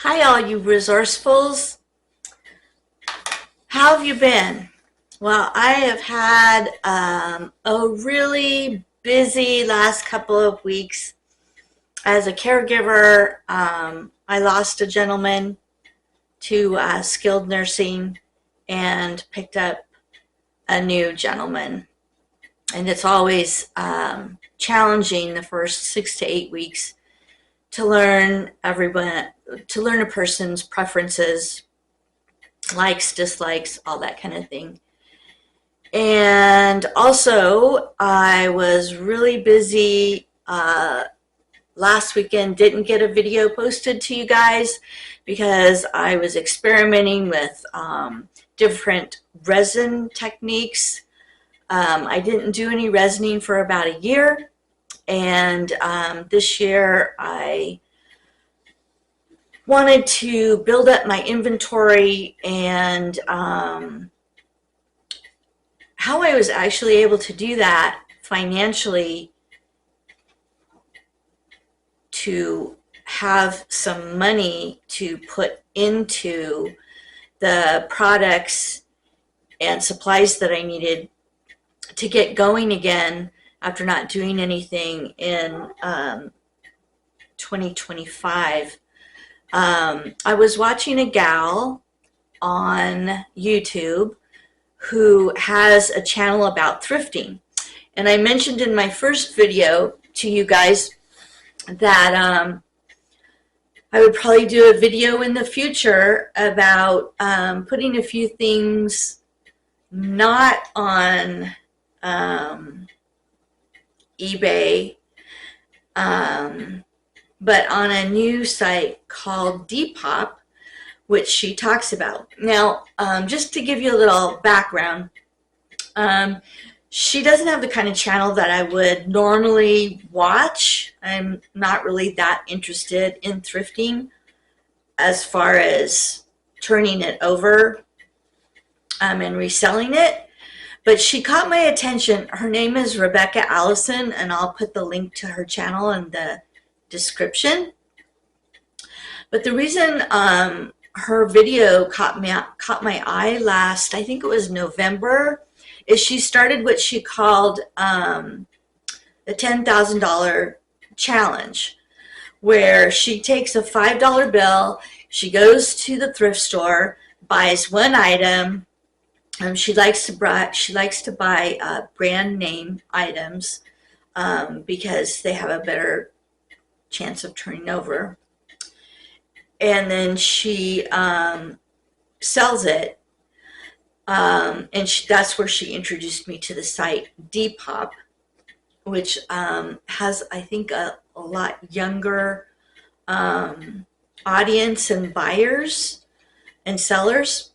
Hi, all you resourcefuls. How have you been? Well, I have had a really busy last couple of weeks. As a caregiver, I lost a gentleman to skilled nursing and picked up a new gentleman. And it's always challenging the first 6 to 8 weeks to learn a person's preferences, likes, dislikes, all that kind of thing. And also, I was really busy last weekend, didn't get a video posted to you guys because I was experimenting with different resin techniques. I didn't do any resining for about a year, and this year I wanted to build up my inventory, and how I was actually able to do that financially, to have some money to put into the products and supplies that I needed to get going again after not doing anything in 2025. I was watching a gal on YouTube who has a channel about thrifting. And I mentioned in my first video to you guys that I would probably do a video in the future about putting a few things not on eBay, but on a new site called Depop, which she talks about. Now, just to give you a little background, she doesn't have the kind of channel that I would normally watch. I'm not really that interested in thrifting as far as turning it over and reselling it. But she caught my attention. Her name is Rebekah Allison, and I'll put the link to her channel in the description. But the reason her video caught my eye last, I think it was November, is she started what she called the $10,000 challenge, where she takes a $5 bill, she goes to the thrift store, buys one item. She likes to buy brand name items because they have a better chance of turning over. And then she sells it. And that's where she introduced me to the site Depop, which has, I think, a lot younger audience and buyers and sellers.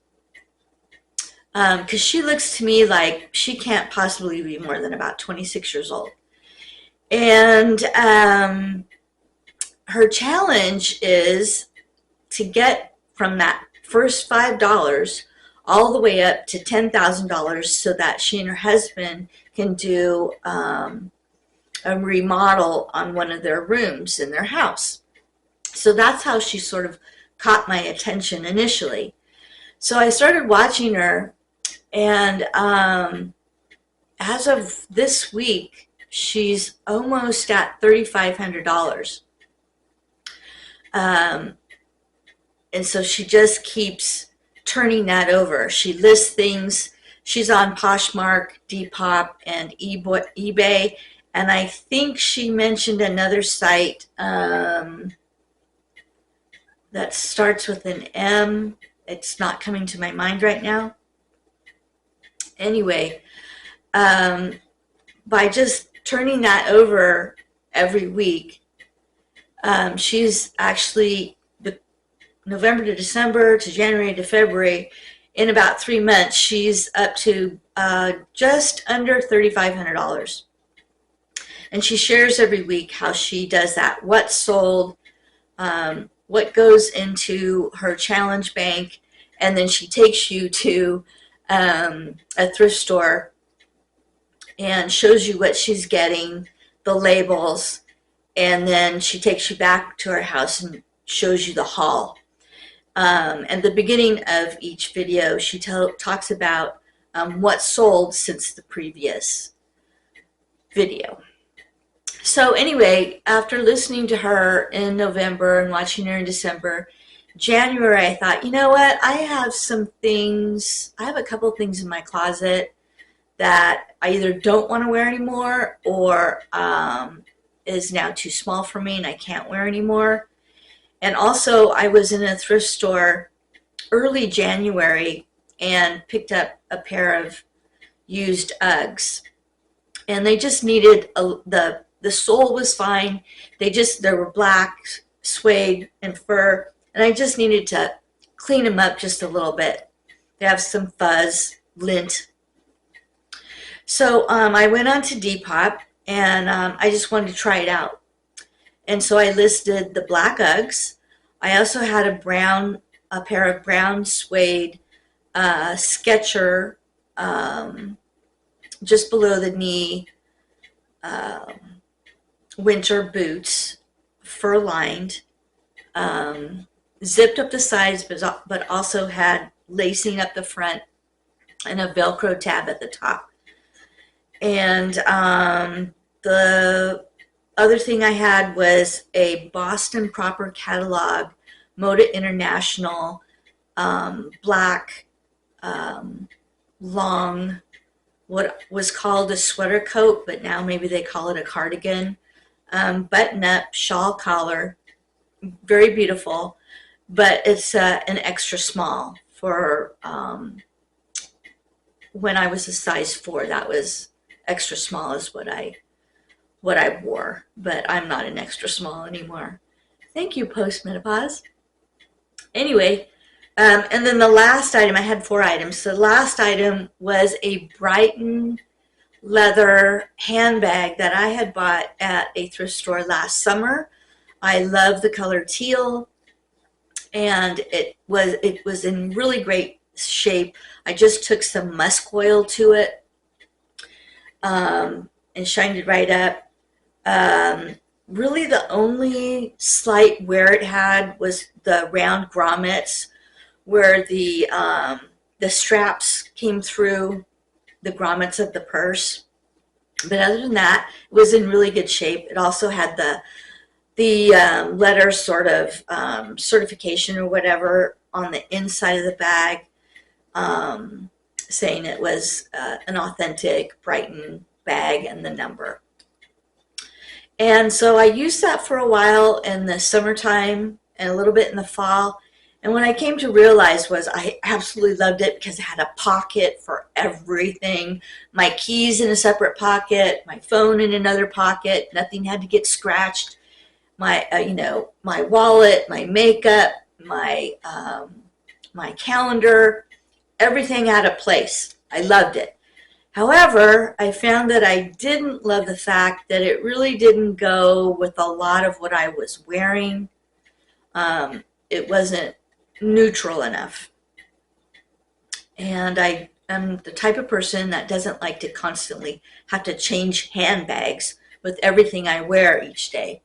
Because she looks to me like she can't possibly be more than about 26 years old. And her challenge is to get from that first $5 all the way up to $10,000 so that she and her husband can do a remodel on one of their rooms in their house. So that's how she sort of caught my attention initially. So I started watching her, and as of this week, she's almost at $3,500. And so she just keeps turning that over. She lists things. She's on Poshmark, Depop, and eBay. And I think she mentioned another site that starts with an M. It's not coming to my mind right now. Anyway, by just turning that over every week, she's actually, November to December to January to February, in about 3 months, she's up to just under $3,500. And she shares every week how she does that, what's sold, what goes into her challenge bank, and then she takes you to a thrift store and shows you what she's getting, the labels, and then she takes you back to her house and shows you the haul. At the beginning of each video, she talks about what sold since the previous video. So anyway, after listening to her in November and watching her in December, January, I thought, you know what? I have a couple things in my closet that I either don't want to wear anymore or is now too small for me and I can't wear anymore. And also, I was in a thrift store early January and picked up a pair of used Uggs. And they just needed, the sole was fine. They were black, suede, and fur. And I just needed to clean them up just a little bit. They have some fuzz, lint. So I went on to Depop, and I just wanted to try it out. And so I listed the black Uggs. I also had a pair of brown suede Sketcher, just below the knee, winter boots, fur lined, zipped up the sides, but also had lacing up the front and a Velcro tab at the top. And the other thing I had was a Boston Proper Catalog Moda International black long, what was called a sweater coat, but now maybe they call it a cardigan, button up, shawl collar, very beautiful, but it's an extra small for when I was a size 4. That was extra small is what I wore, but I'm not an extra small anymore. Thank you, postmenopause. Anyway, and then the last item, I had 4 items. So the last item was a Brighton leather handbag that I had bought at a thrift store last summer. I love the color teal, and it was in really great shape. I just took some musk oil to it and shined it right up. Really the only slight wear it had was the round grommets where the straps came through the grommets of the purse. But other than that, it was in really good shape. It also had the letter sort of certification or whatever on the inside of the bag, saying it was an authentic Brighton bag and the number. And so I used that for a while in the summertime and a little bit in the fall. And what I came to realize was I absolutely loved it because it had a pocket for everything. My keys in a separate pocket, my phone in another pocket. Nothing had to get scratched. My, my wallet, my makeup, my calendar, everything had a place. I loved it. However, I found that I didn't love the fact that it really didn't go with a lot of what I was wearing. It wasn't neutral enough. And I am the type of person that doesn't like to constantly have to change handbags with everything I wear each day.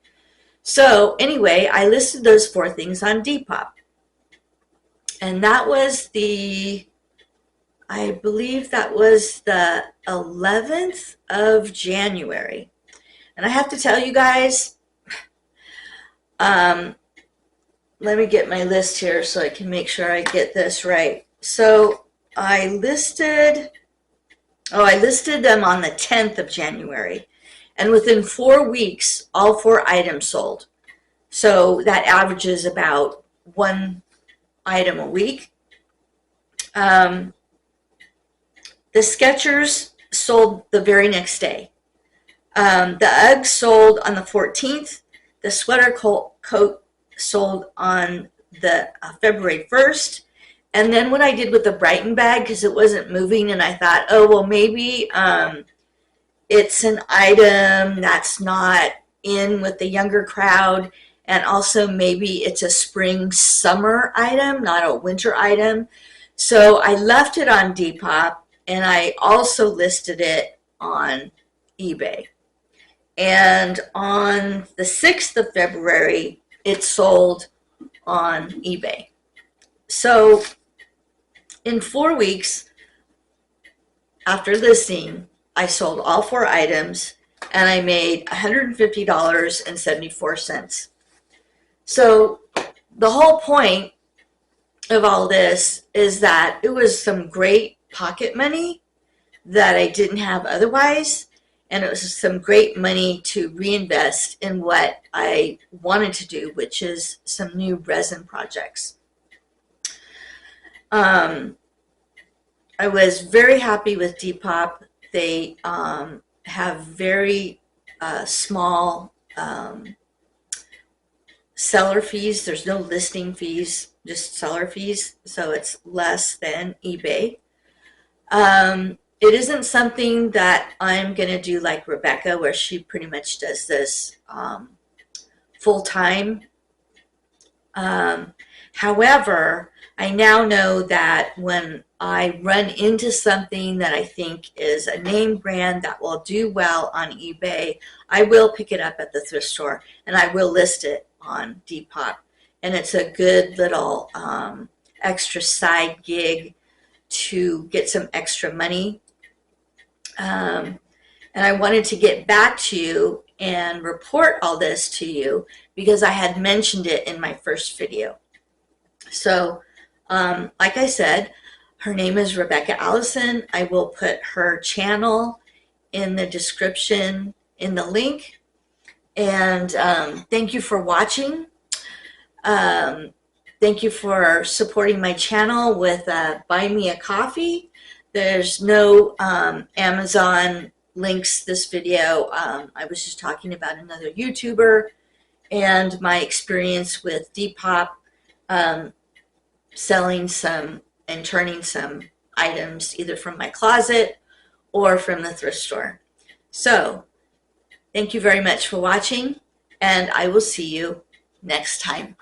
So anyway, I listed those 4 things on Depop. And that was I believe that was the 11th of January. And I have to tell you guys, let me get my list here so I can make sure I get this right. So I listed them on the 10th of January. And within 4 weeks, all 4 items sold. So that averages about 1 item a week. The Skechers sold the very next day. The Uggs sold on the 14th. The sweater coat sold on the February 1st. And then what I did with the Brighton bag, because it wasn't moving, and I thought, oh, well, maybe it's an item that's not in with the younger crowd, and also maybe it's a spring-summer item, not a winter item. So I left it on Depop, and I also listed it on eBay. And on the 6th of February, it sold on eBay. So in 4 weeks after listing, I sold all 4 items and I made $150.74. So the whole point of all this is that it was some great pocket money that I didn't have otherwise, and it was some great money to reinvest in what I wanted to do, which is some new resin projects. I was very happy with Depop. They have very small seller fees. There's no listing fees, just seller fees, so it's less than eBay. It isn't something that I'm going to do like Rebekah, where she pretty much does this full time. However, I now know that when I run into something that I think is a name brand that will do well on eBay, I will pick it up at the thrift store and I will list it on Depop. And it's a good little extra side gig to get some extra money. And I wanted to get back to you and report all this to you because I had mentioned it in my first video. So, like I said, her name is Rebekah Allison. I will put her channel in the description, in the link. And thank you for watching. Thank you for supporting my channel with Buy Me a Coffee. There's no Amazon links this video. I was just talking about another YouTuber and my experience with Depop, selling some and turning some items either from my closet or from the thrift store. So thank you very much for watching, and I will see you next time.